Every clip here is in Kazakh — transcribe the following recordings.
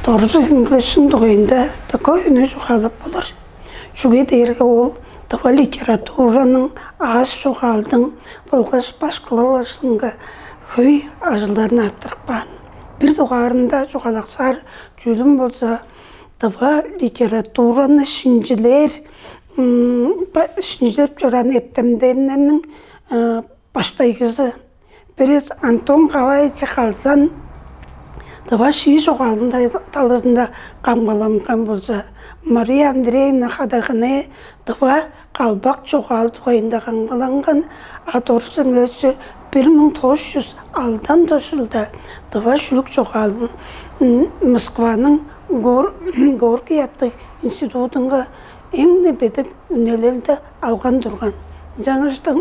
Doğrusu İngilizcin doğuyunda такой үні жоғалып болыр. Жүге дерге ол дұға литератураның аз жоғалдың болғаш башқылалашынға көй ажыларын аттырықпан. Bir дұғарында жоғалақсар жүлім болса дұға литератураны шинжилер жоран еттімденнің баштайғызы. Біріз Антон Қавайчы қалдан дұға ши жоғалында талырында қамғаламған болса, Мария Андреевна қадағыны дұға қалбақ жоғал дұғайында қамғаланған, аторсын өсі 1900 алдан тұшылда дұға шүлік жоғалын Москваның Горький атты институтынға еңді бедік үнелерді алған тұрған. Жаңыштың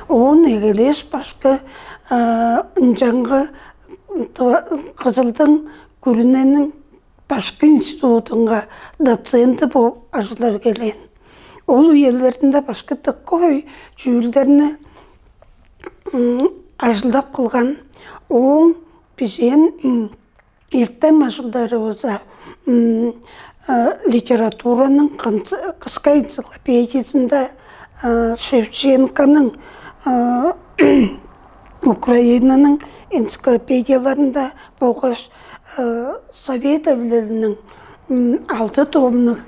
оң егелес башқы жаңғы Қызылдың көріненің башқы институтынға доценті болып ажылар келен. Ол үйелерінде башқы тұққой жүйілдеріні ажылдап қылған. Оң бізен ертем ажылдары өзі литератураның қысқа энциклопедиясында Шевченконың Украинаның энциклопедияларында болғаш Совет әулерінің 6 томның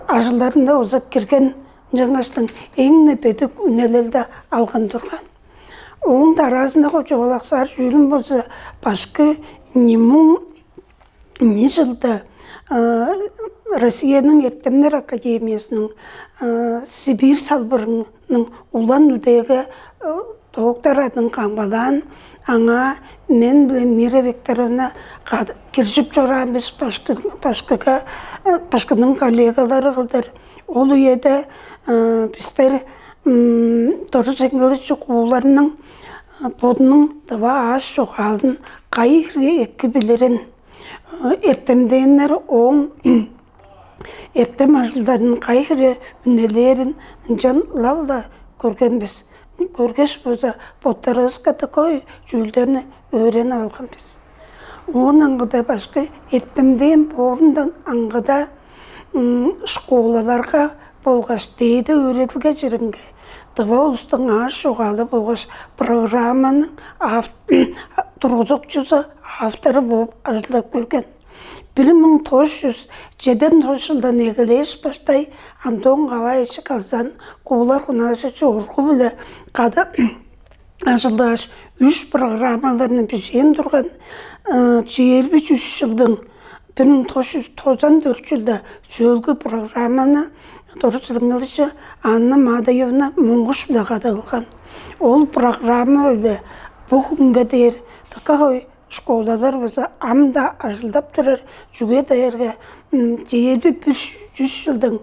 ажыларында озап керген жаңаштың ең нәпедік үнелерді алған тұрған. Оң таразында жоғалақсар жүлім болса, башқы немің не жылда Россияның ертемнер академиясының Сибир салбырының ұлан үдегі доктарадың қамбалан аңа мен Мира Викторовна кіржіп жорамыз башқының коллегалары қылдар. Ол үйеді біздер дұрыс еңгілі қуыларының бодының дұға аз жоғалын қайыры екі білерін. Ертемденер оң ертем ажылдарын қайыры үнелерін жан лавла көрген біз. Көргеш болса, боттарызға такой жүлдеріні өрен алған біз. Оның аңғыда башқы ертемден борындан аңғыда школаларға болғаш дейді өретілге жүрінге. Дұға ұлыстың аз жоғалы болғаш программаның тұрғызық жүзі авторы болып ажылап келген. 1907 жылдан егілес бастай Антон Қавайчы қалдан қолар құнасы жорғы білі қады ажылдаш 3 программаларының бізен тұрған 23 жылдың 1994 жылда жөлгі программаны дұрысыңылышы Анна Мадаевна мұңғыш білі қадылған. Ол программа өлі бұғынға дейір тақағой школалар болса амда ажылдап тұрар жүге дайырға 23 жылдың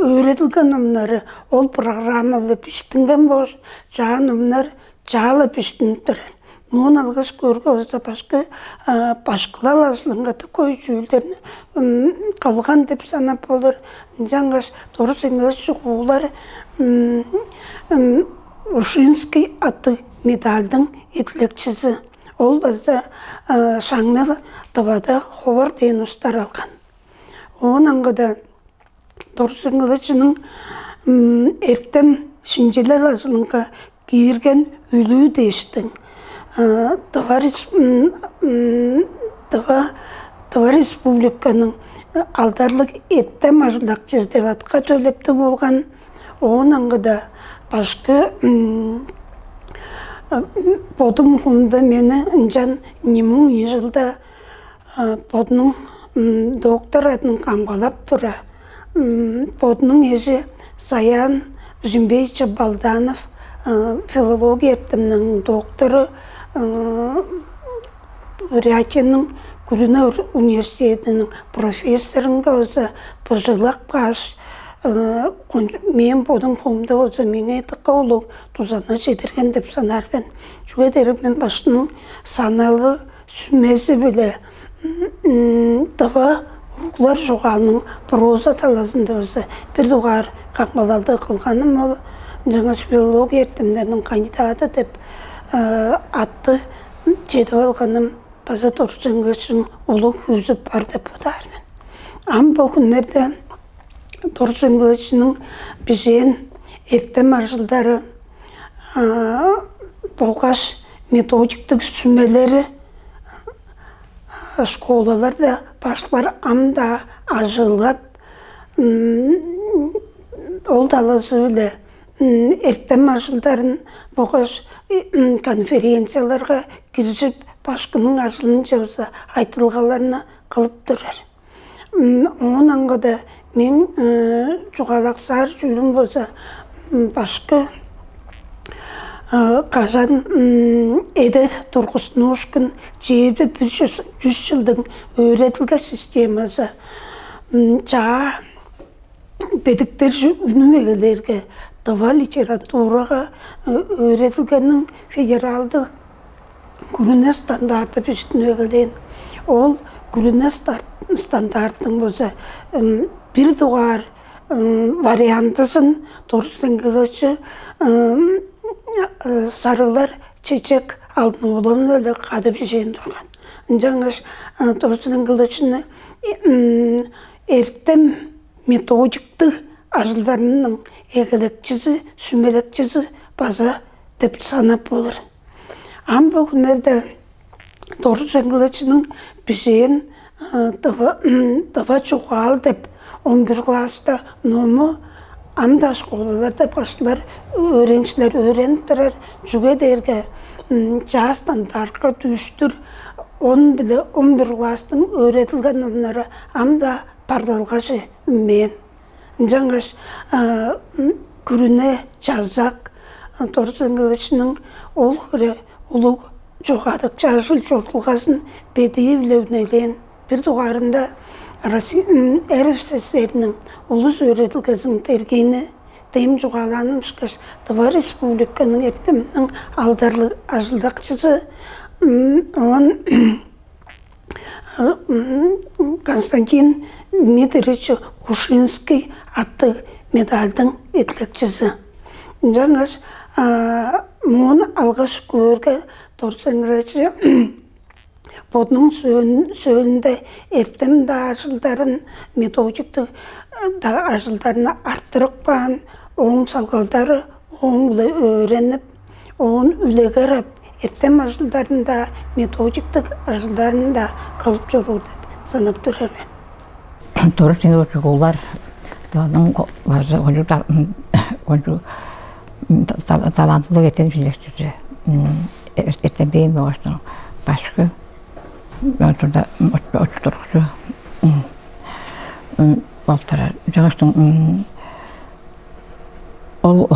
өретілген ұмнары ол программалы піштінген бош жан ұмнар жалы піштініп тұрар. Мұн алғаш көргі олса башқылал асылыңға көй жүйілдеріні қалған деп санап болыр. Жаңғаш дұрыс еңгіліс шығулар Ушинский атты медалдің етілікшісі. Ол базда шаңнығы дұғада ховар дейін ұстар алған. Оның аңғыда дұрысыңылышының әрттім шинжелер асылыңға кейірген үлі дейштің. Дұға республиканың алдарлық еттім ажылақ жездеватқа төлепті болған. Оның аңғыда башқы Бодым ғымда мені жан немің ежілді бодының доктор әдінің қамғалап тұра. Бодының ежі Саян Жүмбейчі Балданов филология еттімнің докторы Рятинның Күрінәуір университетінің профессорыңға өзі бұжылақ қаш мен бодың қомда олса меңе етіққа олу тузана жетірген деп санарбен. Жүге дерімен башының саналы сүмезі білі дұға ұрғылар жоғаның проза таласында олса бір дұғар қақмалалды қылғаным ол жаңа филология ертімдерінің кандидаты деп атты жетіп алғаным база Торсенгілшің ұлы хүзіп бар деп бұдармын. Ам бұл күндерде Торсенгілшінің бізен ертем аржылдары болғаш методиктік сүмелері школаларда башлар амда ажылап ол даласы біле ертем ажылдарын болғаш конференцияларға кірісіп башқының ажылын жауса айтылғаларына қылып тұрар. Онан қада мен жоғалақсар жүрім болса башқы Қазан әді тұрғысын өшкін жебі 100 жылдың өретілгі системасы жаға бедіктер үнімегілерге дава литератураға өретілгеннің федералды күріне стандарты бістінегілден. Ол күріне стандартың болса бір дұғар вариантысын Торсенгілші сарылар чечек алдын олын өлі қады бежен тұрған. Жаңаш Торсенгілшіні ертем методикті ажылдарының егілекчізі, сүмелекчізі база деп санап болыр. Ам бүгінерді Торсенгілшінің бежен дава чуғал деп 11 класста номы амда школаларда башылар өреншілер өреніп тұрар жүге дерге жастандарға түстір 11 класстың өретілген номнары амда парлалғашы мен. Жаңаш күріне жазақ Торсенгілшінің ол күрі ұлы жоғадық жашыл жортылғасын бедейі білеунелен бір тұғарында РССР-нің ұлыс өретілгізін тергейіні дейм жоғаланым шықаш Дава Республиканың ектімнің алдарлы ажылдақшысы Константин Дмитриевич Ушинский атты медальдің етлекшісі. Жаңаш мұны алғаш көрге Торсенгілші Бұның сөйлінде ертем да ажылдарын, методикті да ажылдарына арттырық баған, оң салғалдары оң өреніп, оң үлегеріп, ертем ажылдарында, методиктік ажылдарында қалып жүру деп санап тұрармен. Торсенгілші қолар талантлы ертем жүлекшісі. Ертем бейін болғаштың башқы. Sonra oturttukça oltarar. Жаңаштың ол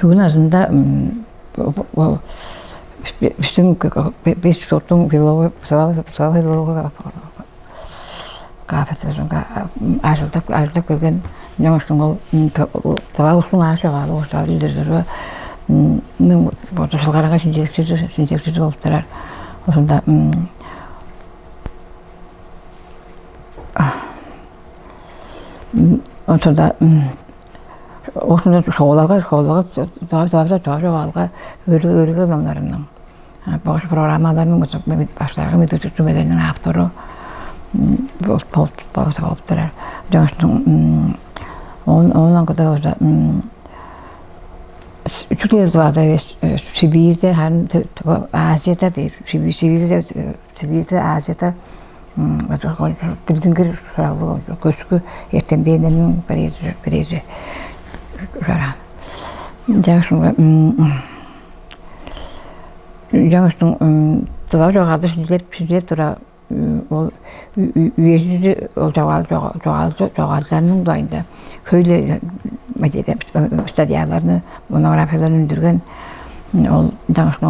бүгін азында біздің 5 жылдың филология кафедрасында ажылдап келген жаңаштың ол талауыстың ашығалы осы лидерлері жылғараға синтексіз болып тұрар. Осында шоғалға өрігі номларының бағыш программаларының баштарға методик түмелерінің авторы болып тұрар. Жаңаштың онан қыда өзі Türkiye'de Sibir'de, Asya'da değil, Sibir'de, Asya'da bildiğin gibi köşkü etemde yenilmenin birisi şaran. Жаңаштың тұва жоғалды süzlep тұра üyesi жоғалдарының дайында көйлі стадияларını, monografiyalarını öndürgen жаңаштың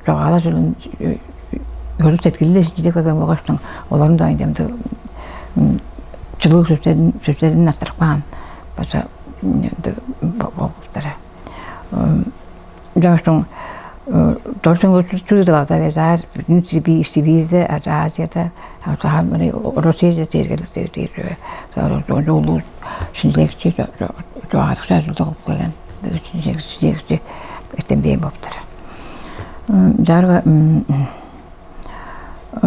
жоғалы жылын көріп тәткілі де жидек өген болғаштың олардың дайындамды жылық сөздерін астырықпаған баса болғыстары. Жаңаштың Торсенгілші Сибир'де, Азияда, Россияда тергелікте өтері. Олу шынлекші жоғадықша жылдық қылған ettemdeyim boptara. Jarga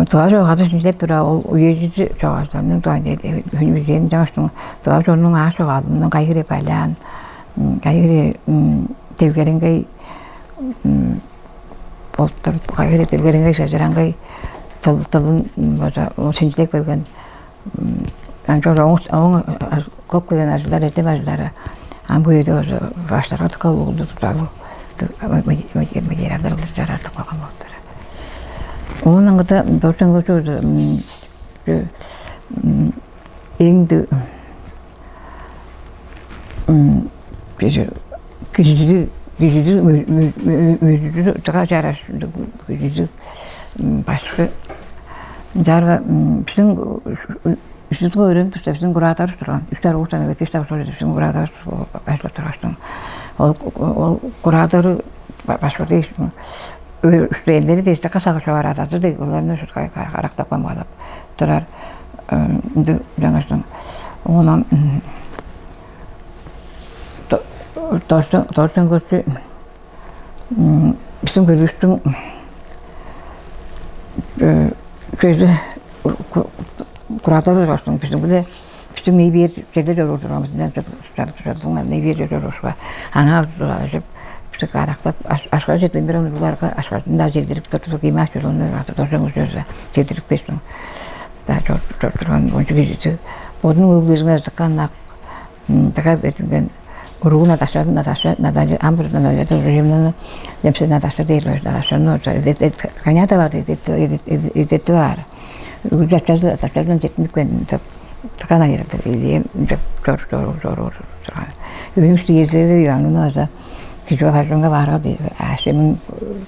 Tağaca kadar hep dura ol uyucu çağırsanın da ne hücrenin danıştım. Tağaca onun aşı aldığından gayrı falan gayrı telgerengay boltar gayrı telgerengay şajarangay talın o sinçlik vergen ancak onun koklayan azlar etemezler. Am bu yerde başlar tıkalı oldu tutalı. Megerler olur artık bakalım. Onun da doğrudan doğru indi gücü çıkacağız gücü başka jarga bizim üstü öğrenip bizim kuratör turan üstler olsan ve kişiler sonra bizim kuratör başka turastım o kuratör başka değil üstleri de işte kasa var adı da onların şu karakter kullanmalı turar onun doğrudan göçü bizim görüştüm şeyde kuratör olsun bizim ne bir şeyler oluruz ne bir oluruz ana dolaşıp işte karakter aşağı zetmen bir onlar aşağıdan zevdirip tutup imaj yolunu atıyorlar sözü zevdirip peşin daha çok onca geçti onun uygulayıcılar tıkanak takip edilen Ruğuna taşlar nadalya ambur nadalya rejimden hepsi nadalya değil nadalya no kanyata var dedi var Ucuzca taşlardan teknik ben takana yarattı diye zor Üniversite gezleri yanına da kişi varlığına vardı aşımın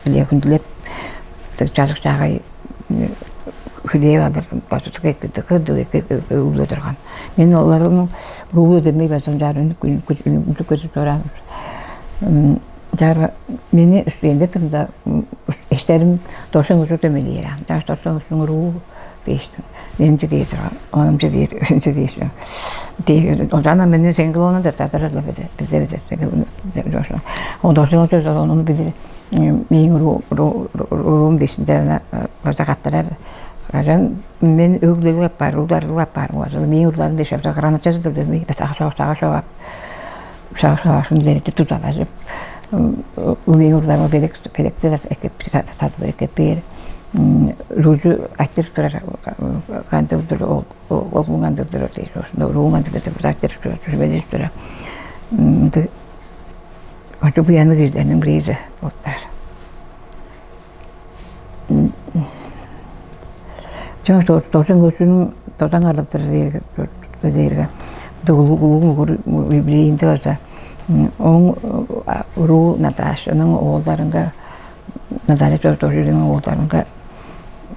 bile kundulep çocuk çağay hüdeye vardır başta tıkı uğradıran men onların ruhu demeyi bazılarının küçük soran Dar meni üstünde turda isterim dorsan uçu demeli ya. Dorsan uçun ruhu değişti. Benim de değil, onun de değil, önce değişti. O zaman benim senglona da tatarlar bize dorsan. O dorsan uçu onu bilir. Benim ruhum değişti. Başka katlar. Karan men öğütleri yapar, ruhları yapar. O zaman benim ruhlarım değişti. Karan açacağız da demeyi. Bas aşağı. Şimdi de tutarlar. Uyurlarımı belekte tatlı ekipir ruju aktif turar kandıdır olgungandır değil o ruhungandır da aktif turar de o bu yanı gözlerinin brize otlar çok torsan alıptır değil doğulu birbirinde olsa on ruh Natasha'nın oğullarında Nadalya Çortoğlu'nun oğullarında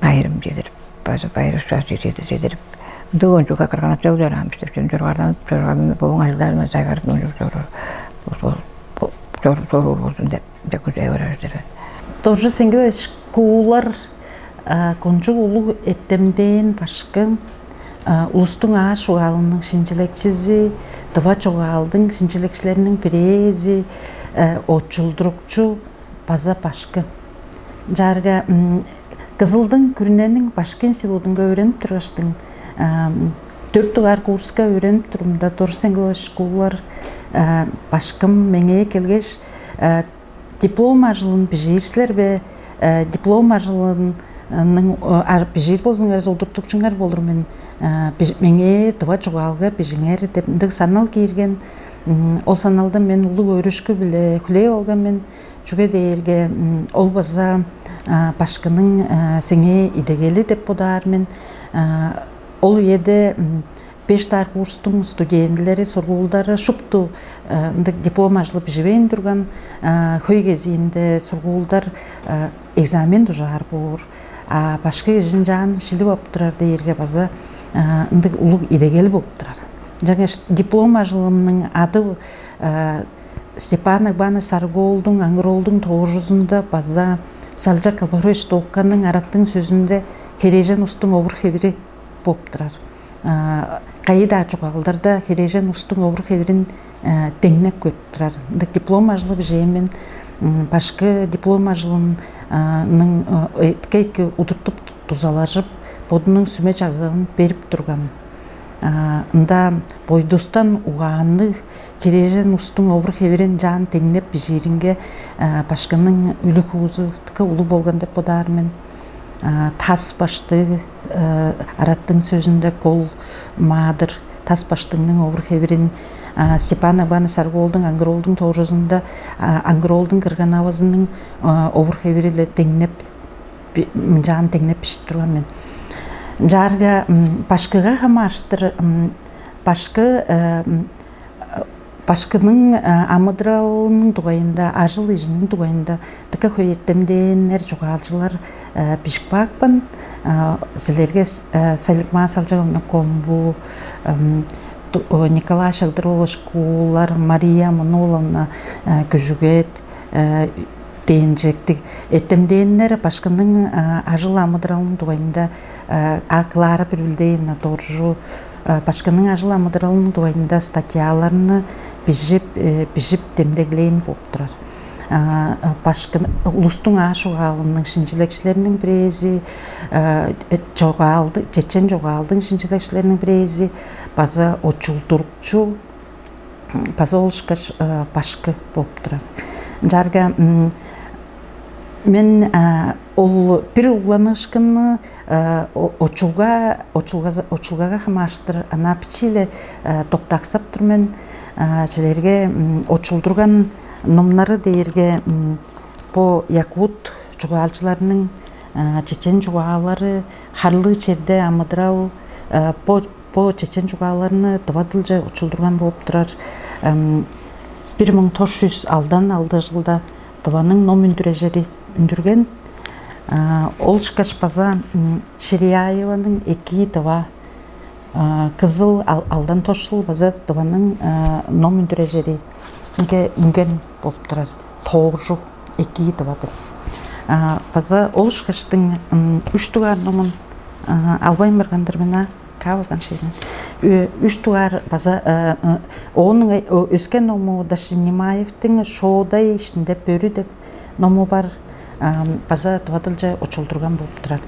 bayram yedirip bazı bayram şahsiyeti yedirip doğunca kakarkan çalışırmıştır. Çünkü oradan bu ağaçlarına sayardım soru olsun da güzel öğrenirler. Doğru sengide şkolar koncu ulu ettemden başka ulustun ağaç oğalının şinçilekçizi Tıva çoğaldın şinçilekçilerinin birezi oçuldurukçu baza başka. Jarga Kızıldın Kürnenin başka institutunda öğrenip durastın. 4 dolar kurska öğrenip durumda. Doğru şkollar başkım menge kelgeç diplom arjılın bijirsiler ve diplom arjılın bijir bolsunlar oldurtukçunlar bolur men. Menge tıva çoğalga bijinger dep sanal kirgen ol sanalda men ulu örüşkü bile hüley olgan men çüge değerge olbasa başkanın sene idegeli dep bodar men ol yede 5 tar kurstun studentleri sorgulları şuptu diplomajlı bijiben durgan höy gezinde sorgullar egzamen dujar bor başka jinjan şili baptırar değerge bazı ındık ulu idegeli baptırar. Жаңа дипломажылымның ады Степан Агбана Сарголдың, Аңыролдың 900-ында база Салжа Кабарыш Тоққанның араттың сөзінде Кережен ұстың обыр хебері боп тұрар. кайда чугалдарда хережен устун обур хебирин теңнеп көттүрөр. Диплом ажылы бижемен башкы диплом ажылынын эткейки удуртуп тузалашып, бодунун сүмө жагын берип турган. Ында бойдустан угааны хережен устун обур хебирин жан теңнеп бижеринге башкынын үлүк уузу тыка улуу болгон деп бодаармын. Тас башты араттың сөзүндө кол маадыр тас баштыңның обур хебирин Степан Абаны Саргоолдун Аңгыроолдун тоорузунда Аңгыроолдун кырган абазынын обур хебириле теңнеп жан теңнеп пишип турган мен. Жарга башкыга хамаштыр башкынын амыдыралынын тугайында, ажыл ижинин тугайында тыка хөйеттемденер жугаалчылар бишикпакпын. Силерге Саликма Салжаговна Комбу, Николай Шагдыровошкулар, Мария Маноловна Күжүгет дейинжектик эттемденер башкынын ажыл амыдыралынын тугайында Клара Пирвилдеевна Торжу башкынын ажыл амыдыралынын тугайында статьяларны бижип демдеглейин болуп турар. Улустун ашугалынын шинчилекчилеринин бирези, чечен жогаалдын шинчилекчилеринин бирези, база очултурчу, база олушкаш башкы болуп турар. Жарга мен ол бир угланышкыны очулгага хамаштыр ана пичиле токтаксап турмен силерге очулдурган номнары дейерге по якут жугаалчыларынын чечен жугаалары харлы черде амыдырал по чечен жугааларыны тывадылжа очулдурган болуп турар. 1900 алдан алды жылда тыванын ном үндүрежери үндүрген. Ол шкаш база Ширияеванын 2 тыва кызыл алдан тошыл база тыванын ном үндүрежери үнген болуп турар. Тоғжу 2 тыва деп. База ол шкаштын 3 тугар номун албайм баргандыр мена кабылган шейден. 3 тугар база onun өскен ному Дашинимаевтың шоудай ішінде бөрі деп ному бар база тывадылжа очулдурган болуп турар.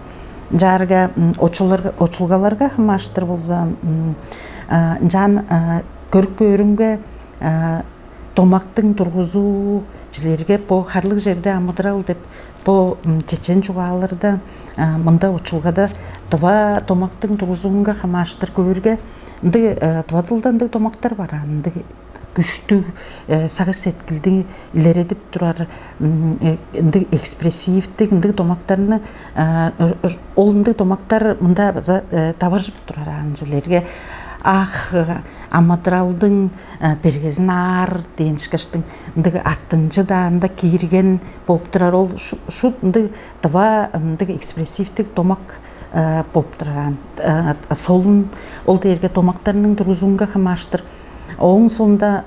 Жарга очулгаларга хамаштыр болса жан көрүк бөрүнгө томактың тургузуу жилерге по харлык жерде амыдырал деп по чечен жугааларда мында очулгада тыва томактың тургузуунга хамаштыр көбүргө тывадылдан томактар бар. Күчтүү сагыс эткилди илередип турар экспрессивдик томактарны ол томактар мында табажып турар анжилерге ах амадралдың бергезин ар деген шкаштың аттынжы да анда кийирген болуп турар. Ол шу тыва экспрессивдик томак болуп турар. Солун ол дерге томактарынын тургузуунга хамаштыр. Оң сонда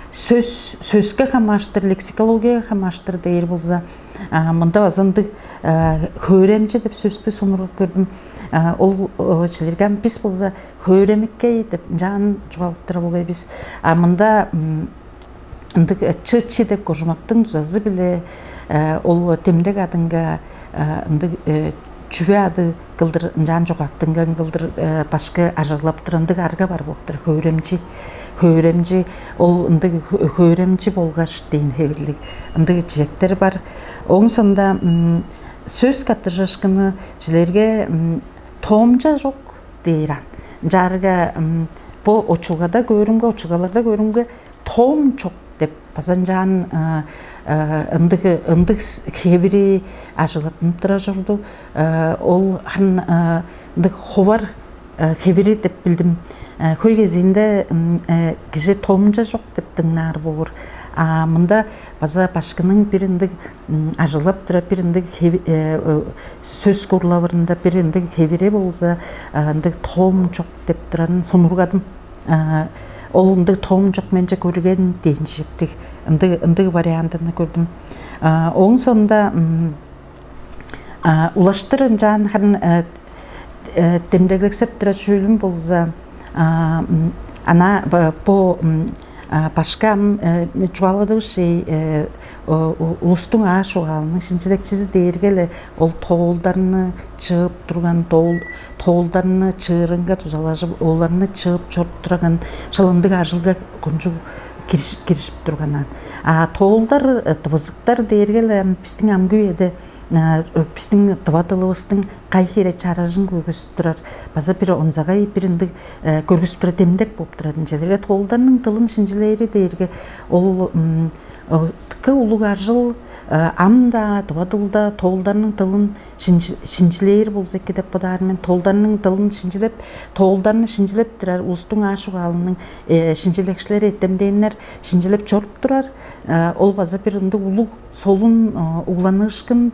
сөзге хамаштыр, лексикологияга хамаштыр дейір болса, мында азанды хөремче деп сөзді сонырға көрдім. Ол чилерген біз болса хөремекке деп жан жуалыптыра болай біз. Мында чычы деп кожумактың жазы біле, ол темдек адынға чүбе ады кылдыр жан жоғаттыңған кылдыр башкы ажырлаптырындық арга бар болуптыр. Хөремчи ол хөремчи болгаш дейін хевирлик жектер бар. Оң сонда сөз каттырышкыны жилерге тоомжа жок дейран. Жарга по очулгада көрүнгө, очулгаларда көрүнгө тоом жок деп базан жан ындык хебири ажылатын тура журду. Ол ховар хебири деп билдим. Көй кезинде киши тоомжа жок деп дыңнаар болур. Мында база башкынын биринде ажылап тура, биринде сөз курлабырында биринде хебире болса, тоом жок деп турарын сонургадым. Ол тоом жок менче көрген дейинчиктик вариантын көрдүм. Оң сонда улаштырын жан темдеглек септира шөлüm болса, ана по пашкам чуалады шей улустун ашугалының шинчилекчиси дээргеле ол тоолдарны чыгып турган тоолдарны чыырынга тузалашып оларны чыгып чоруп турган шылымдык ажылга конжу киришип турганан. Тоолдар тыбызыктар дээргеле биздин амгүйеде биздин тыватылыбыздын кайхире чаражын көргөзүп турар. База бир онзагай биринди көргөзүп турар демдек болуп турат. Желерге тоолдардын тылын шинжилери дээрге ол тыкы улуг ажыл амда тыватылда тоолдардын тылын шинжилер болсо эки деп бодармен тоолдардын тылын шинжилеп тоолдарны шинжилеп турар. Улустун ашугалынын шинжилекчилери этемденер шинжилеп чоруп турар. Ол база бир улуг солун угланышкын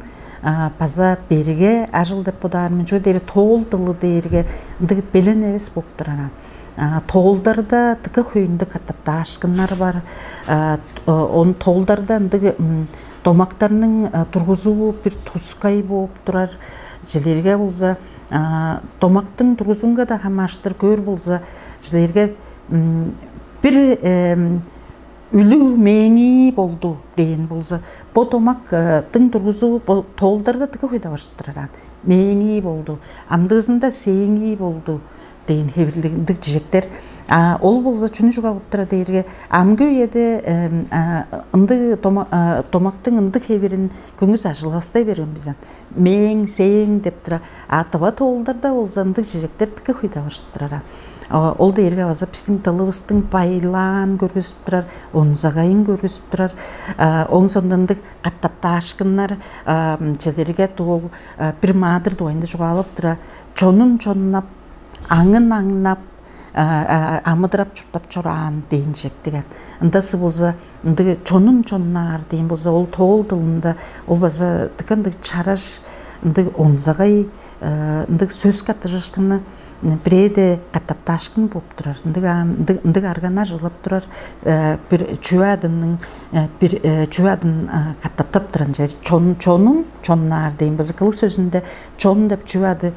база берге ажыл деп бодармен жо дери тоол тылы дээрге белен эбес болуп турат. Тоолдарда тыкы хүйүндү каттапташкындар бар. Он тоолдарда томактарнын тургузуу бир тускай болуп турар. Желерге болса томактын тургузуунга да хамаштыр көр болса желерге бир үлүү мээңи болду деген болса бо томактын тургузуу тоолдарда тыкы хүйдө башып турат. Мээңи болду, амдыгысында сээңи болду деген хебирлигиндик жижектер. Ол болса чүнү жугалып тура дээрге амгүйеде ынды томактын ындык хебирин көңүс ажылгастай берген биз. Мээң, сээң деп тура. Тыва тоолдарда болса ындык жижектер тыкы хүйдө башып турат. Ол дээрге база биздин тылыбыздын байлаан көргөзүп турар, онзагайын көргөзүп турар. Оң сондондук каттапташкындар желерге тоол бир маадыр дуайында жугалып тура, чонун чоннап, аңын аңнап, амыдырап чуртап чораан дейин жектеген. Ындасы болса, чонун чоннаар дейин болса, ол тоол тылында, ол база тыкындык чараш, онзагай, сөз катырышкыны биреде каттапташкын болуп турар. Ындык аргана жылап турар, бир чуадынын каттаптап туран жер чонун чоннаар дейин болса, кылык сөзүндө чон деп чуады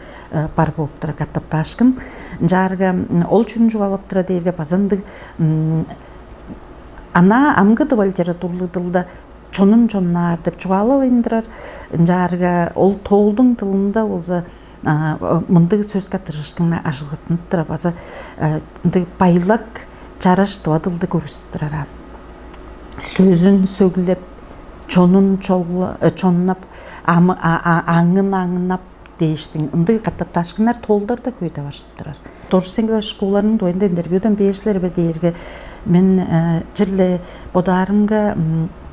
бар болуп турар каттапташкын. Жарга ол чүн жугалап тура дээрге базандык ана амгы дыбал литературлы тылда чонун чоннаар деп жугалап индирар. Жарга ол тоолдун тылында болса мындык сөз катырышкына ажылгытынып тура база байлак чараш тыватылды көрүсүп турар. Сөзүн сөглеп, чонун чоннап, аңын аңнап дейиштин ындык каттапташкындар тоолдарда көйдө башып турар. Торсеңге школаларынын доюнда интервьюдан беришилербе дээрге мен жерле бодарымга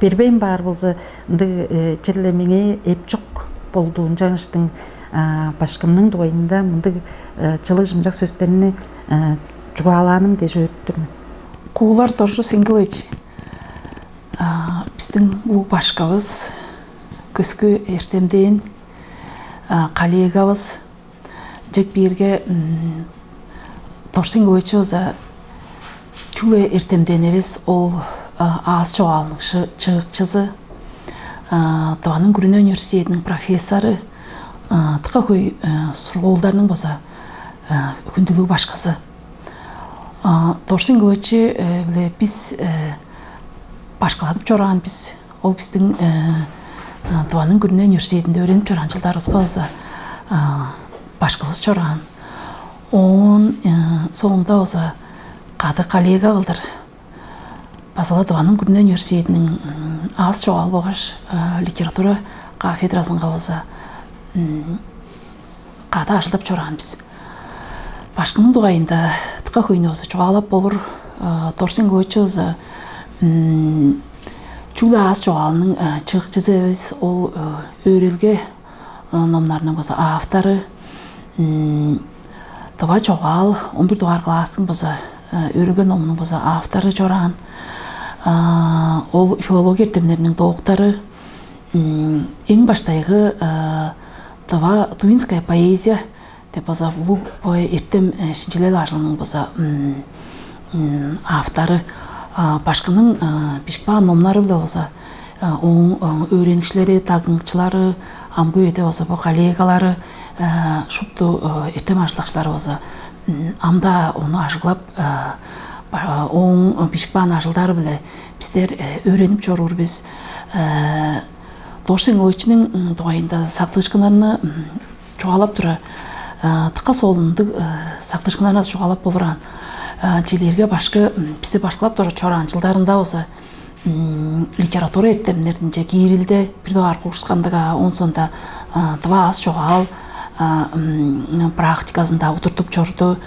бербейм бар болсо ындык жерле меңе эп жок болду. Жаңыштын башкымдын доюнда мындык жылы жымжак сөздөрүнү жугаланым деп өттүрмүн. Куулар Торжу Сеңгилович, биздин улуу башкабыз, көскү эртемден коллегабыз жек бирге Торжу Сеңгилович өзү чуле эртемден эбес, ол аас чогалынын чыгыкчысы, Табанын Күрүнө университетинин профессору, тыка көй сургуулдарынын болса күндүлүк башкысы. Торжу Сеңгилович биле биз башкалатып чорган биз, ол биздин Табанын Күрүнө университетинде öğrenip чорган жылдарыбызга болса башкабыз чорган. Он соңунда болса кады коллега кылдыр. Базала Табанын Күрүнө университетинин аз чогал болгоч литература кафедрасынга болса кады ажылдап чорган биз. Башкынын дугайында тыка көйнө болса чогалап болур. Торжу Сеңгилович болса чула аз чогалынын чыгыкчысы эбес, ол өрелге номнарынын болса автору. Таба чогал 11 дугар класстын болса өрелге номунун болса автору чорган. Ол филология эртемдеринин доктуру. Эң баштайгы Таба туинская поэзия деп болса улуу эртем шинчилел ажылынын болса автору. Башкынын бишикпаган номнары биле болса, өйрөнүкчүлөрү, тагынчылары, амгүйде болса бу коллегалары шупту эртем ажылакчылары болса амда оны ажыглап оң бишикбан ажылдары биле биздер өйрөнүп жорурбуз. Торсен Ылычынын тугайында сактыгычканарны чугалап тура тыкка соолунду сактыгычканарына чугалап болуран жерлерге башкы бизде башкалап тура чоран жылдарында болса литература эртемдерин же кирилде бирдөө аркы урускандыга онсонда тыва аз чогал практикасында утуртуп жорду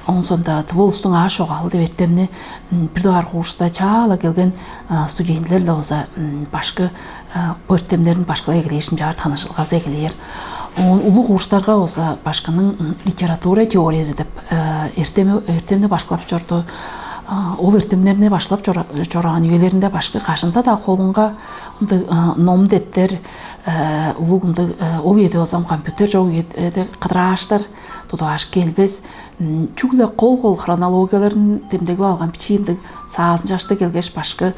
онсонда тыболустун аз чогал деп эртемни бирдөө аркы урста чаала келген студенттер да болса башкы эртемдерин башкалай келишин жаар таанышылгасы келер. Улуу курстарга болса башкынын литература теориясы деп эртемди башкалап жорду. Ол эртемдерине башлап жорган үелеринде башкы кашында да колунга ном дептер ол еде болсам компьютер жок еде кыдырааштар тудаш келбес чүгле кол хронологияларын темдеге алган пичиндик саасын жашты келгеш башкы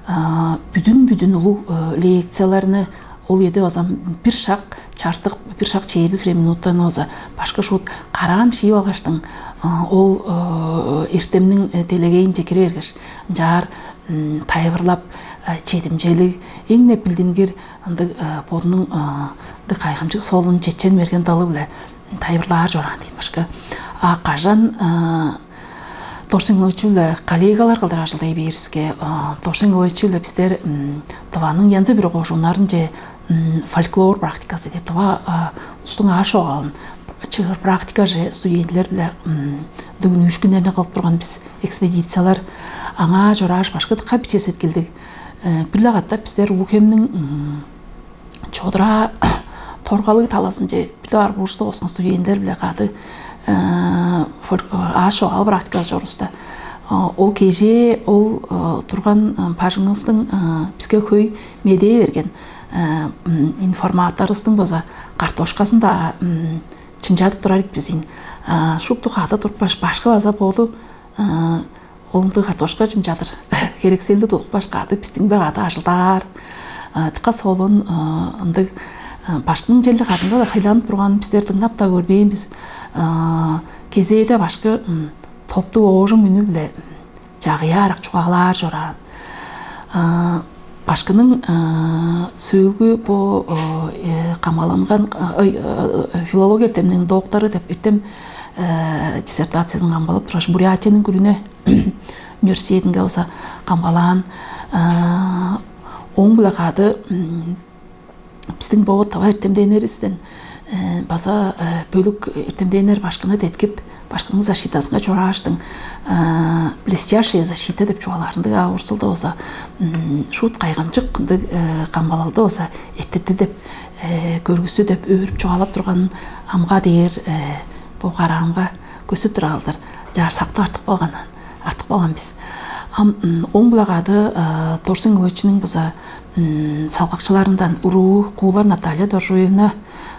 бүдүн улуу лекцияларны ол еде болсам бир шак чартык бир шак чейбикре минуттан болса башкы шут караан шийип алгаштың ол эртемнин телегейин жекере бергеш жаар тайбырлап чедимжелик эң билдингер андык бодунун кайгамчык соолун чечен берген далы биле тайбырлаар жорган дейт башка. Кажан Торсен Ылычы коллегалар кылдыр ажылдай бериске Торсен Ылычы биздер тыванын янзы бир кошунарын же фольклор практикасы деп тыва устун ашогалын чыгыр практика же студенттер биле бүгүн 3 күнүнө калып турган биз экспедициялар аңа жораш башка тыкка бичесет келдик. Бирла каттап биздер Улукемдин чодура торгалык таласын же бирла аркы урста косун студенттер биле кады ашогал практика жоруста. Ол кеже ол турган пажыңыздын бизге көй медея берген информаторыбыздын болса картошкасында чымжатып турарык бизин шупту каты турпаш башка база болду олунду картошка чымжатыр керекселди тукпаш каты биздин багаты ажылдар тыкка соолун ындык башкынын жерли казында да хайланып турган биздер тыңдап да көрбейбиз. Кезеде башкы топту оожун үнү биле жагыяраак чугагалар жоран башкынын сөөлгү бу камаланган филология эртемнин доктору деп эртем диссертациясын камгалап тураш Бурятиянын күрүнө университетинге болса камгалаан оң биле кады биздин боо таба эртемденерибизден база бөлүк эртемденер башкыны теткип башкынын защитасына чорааштың блестящая защита деп чугаларындык урсулда болса шут кайгамчык камгалалды болса эртетти деп көргүсү деп өөрүп чугалап турган амга дээр бу караамга көсүп туралдар жаар сакты артык болган биз оң булагады Торсен Ылычынын болса салгакчыларындан уруу куулар Наталья Доржуевна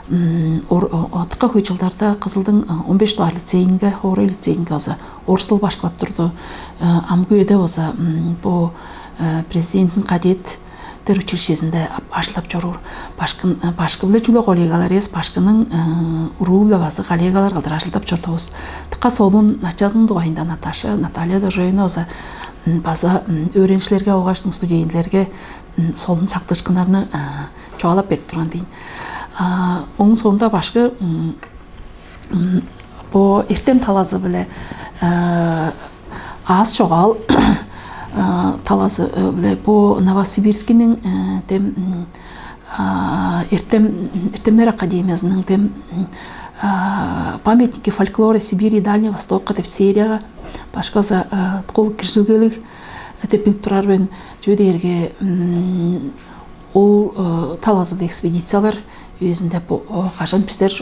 тыкка көй жылдарда Кызылдын 15 туар лицейинге Хорой лицейинге болса орус тил башкалап турду. Амгүйөдө болса бу президенттин кадеттер училищесинде баштап жоруур башкы биле жүлө коллегалар эс башкынын уруу базы коллегалар кылдыр ажылдап жордубуз. Тыкка соолун началдын дугайында Наталья Доржуевна болса база öğrencilerге алгаштын студенттерге солун сактыгычканарны чугалап берип турган дейин. Оң соңунда башкы бу эртем талазы биле аз чогал талазы биле бу Новосибирскинин тем эртемдер академиясынын тем памятники фольклора Сибири и Дальнего Востока деп серияга башка кол кирсүгелик деп билип турар мен жөдерге ол талазы экспедициялар өзүндө кашан биздер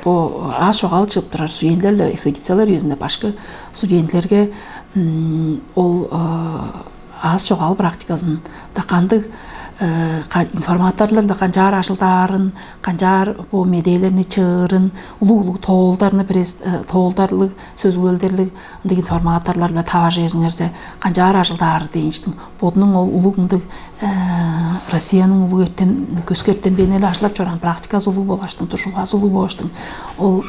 бу аз чогал чыгып турар студенттер экспедициялар өзүндө башка студенттерге ол аз чогал практикасын да кандык информаторлар да канчаар ашылдарын, канчаар бу медиалерни чырын, улуу тоолдарны пресс тоолдарлык, сөзгөлдерлик андык информаторлар ва тавар жериңерсе канчаар ашылдары дейинчтин. Бодунун ол улуугундук Россиянын улуу эртем көскөрттен бенеле ашылап чоран практикасы улуу болгоштун, тушулгасы улуу болгоштун. Ол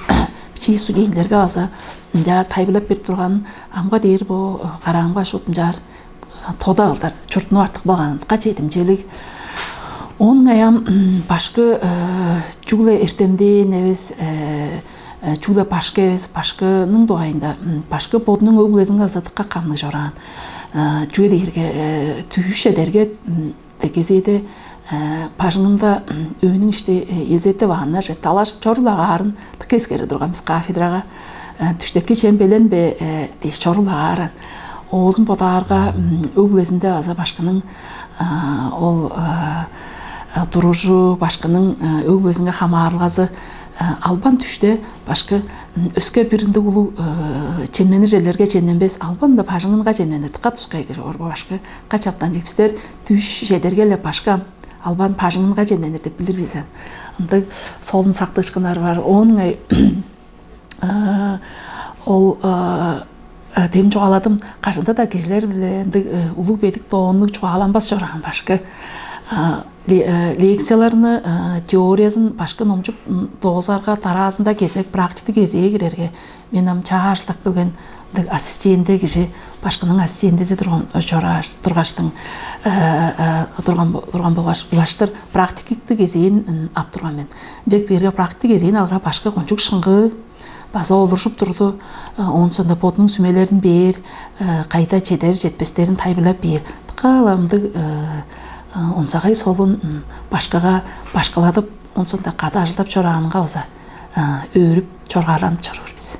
чий студентлерге баса жар тайбылап берип турган амга дейир бу караңга шутун жар тода алдар чуртну артык баган качетимчелик он аям башкы чугле эртемден эбес чугле башкы эбес башкынын дуайында башкы бодунун өглөзүн азаттыкка камны жоран чугле дейирге түйүш эдерге текезейде пажыңында өйнүң иште елзетте багандар же талашып чорулагарын тыкескере турган биз кафедрага түштекке чембелен бе деш чорулагарын Оğuzun bodarga öglezinde aza başkanın ol durucu başkanın öglezinde hamarlazı alban düştü başka öske birinde ulu çemmenir jellerge çennenbes alban da paşыңınga çemmenir tıkatuşka egir başka kaçaptan jepsler düş jedergele başka alban paşыңınga çemmenir dep bilir bizen. Ынды солун сактышканар бар. Onun ol Dem çoğaladım. Karşında da kişiler bile ulu bedik doğumluk çoğalanmaz çoğalan başka. Leksiyalarını, teoriyasını başka nomcup doğuzarga tarazında kesek, praktikte gezeye girerge. Benim çağırışlık bilgen asistente kişi başkanın asistentesi turgaçtın turgan bulaştır. Praktikte gezeyin ap turgan men. Jek berge praktik gezeyin alra başka konçuk şıngı баса олурушуп турду. Онсонда бодунун сүмөлөрүн бер, кайта чедер жетпестерин тайбылап бер. Каламды онсагай солун башкаладып, онсонда ката ажылдап чораганга болса, өрүп чоргаланып чоргор биз.